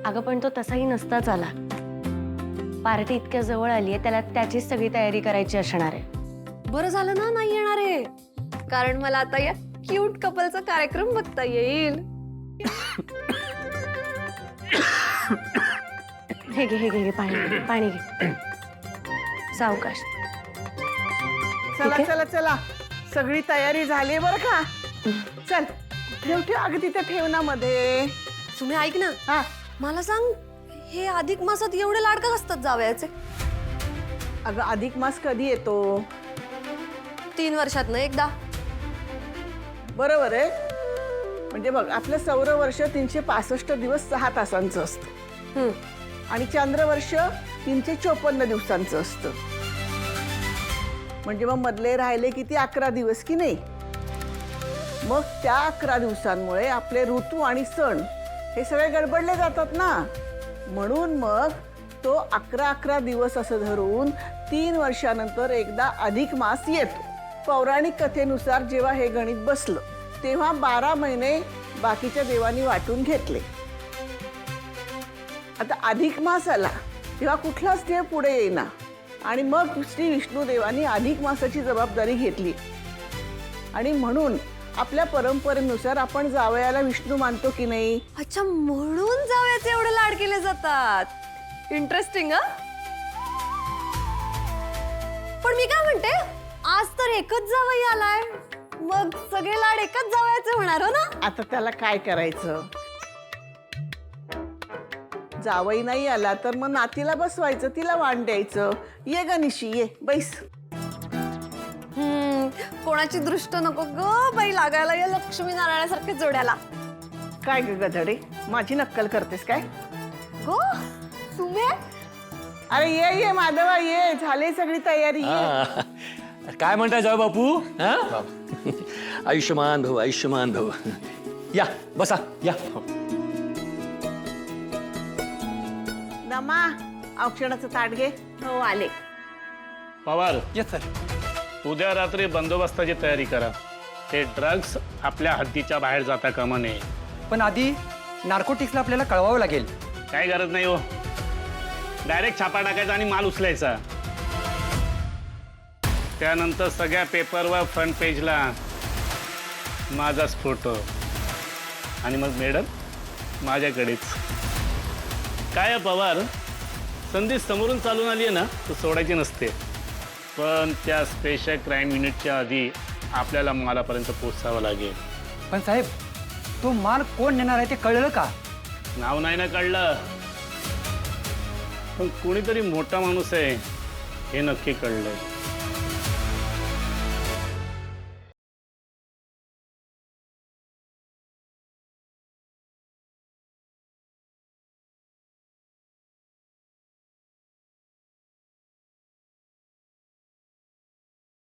अगं पण तो तसाही नसताच आला. पार्टी इतक्या जवळ आली आहे, त्याला त्याचीच सगळी तयारी करायची असणार आहे. बरं झालं ना नाही येणार आहे, कारण मला आता या क्यूट कपलचा कार्यक्रम बघता येईल. हे घे पाणी पाणी घे. सावकाश. चला चला चला, सगळी तयारी झाली बरं का. चल ठेव अगं तिथे ठेव ना मध्ये. तुम्ही ऐक ना, हा मला सांग, हे अधिक मासात एवढे लाड का असतात जावयाचे? अगं अधिक मास कधी येतो? 3 वर्षातनं एकदा. बरोबर आहे. म्हणजे बघ, आपलं सौर वर्ष 365 दिवस 6 तासांचं असतं आणि चांद्रवर्ष 354 दिवसांचं असतं. म्हणजे मग मधले राहिले किती 11 दिवस की नाही. मग त्या 11 दिवसांमुळे आपले ऋतू आणि सण हे सगळे गडबडले जातात ना. म्हणून मग तो 11 दिवस असं धरून 3 वर्षानंतर एकदा अधिक मास येतो. पौराणिक कथेनुसार जेव्हा हे गणित बसलं तेव्हा 12 महिने बाकीच्या देवांनी वाटून घेतले. आता अधिक मास आला तेव्हा कुठलाच देव पुढे येईना आणि मग श्री विष्णू देवानी अधिक मासाची जबाबदारी घेतली. आणि म्हणून आपल्या परंपरेनुसार आपण जावयाला विष्णू मानतो की नाही. अच्छा, म्हणून जावयाचे एवढे लाड केले जातात. इंटरेस्टिंग. पण मी काय म्हणते, आज तर एकच जावई आलाय, मग सगळे लाड एकच जावयाचे होणार हो ना. आता त्याला काय करायचं. जावई नाही आला तर मग नातीला बसवायचं, तिला वाण द्यायचं. ये गनिशी ये बैस. कोणाची दृष्ट नको ग बाई लागायला या लक्ष्मी नारायणासारख्या जोड्याला. काय ग गधडे, माझी नक्कल करतेस काय? गो तुम्ही अरे ये ये माधवा ये, झाली सगळी तयारी ये. काय म्हणताय जाऊ बापू? आयुष्यमान भाऊ, आयुष्यमान भाऊ. या बसा या. नमा औक्षणाचं ताट घे. हो आले. Pawar, yes sir. उद्या रात्री बंदोबस्ताची तयारी करा. हे ड्रग्स आपल्या हद्दीच्या बाहेर जाता कामा नये. पण आधी नार्कोटिक्सला आपल्याला कळवावं लागेल. काय गरज नाही हो, डायरेक्ट छापा टाकायचा आणि माल उचलायचा. त्यानंतर सगळ्या पेपरवर फ्रंट पेजला माझाच फोटो आणि मग मॅडम माझ्याकडेच. काय आहे पवार, संधी समोरून चालून आली आहे ना, तर सोडायची नसते. पण त्या स्पेशल क्राईम युनिटच्या आधी आपल्याला मालापर्यंत पोहोचावं लागेल. पण साहेब, तो माल कोण नेणार आहे ते कळलं का? नाव नाही ना कळलं, पण कोणीतरी मोठा माणूस आहे हे नक्की कळलंय.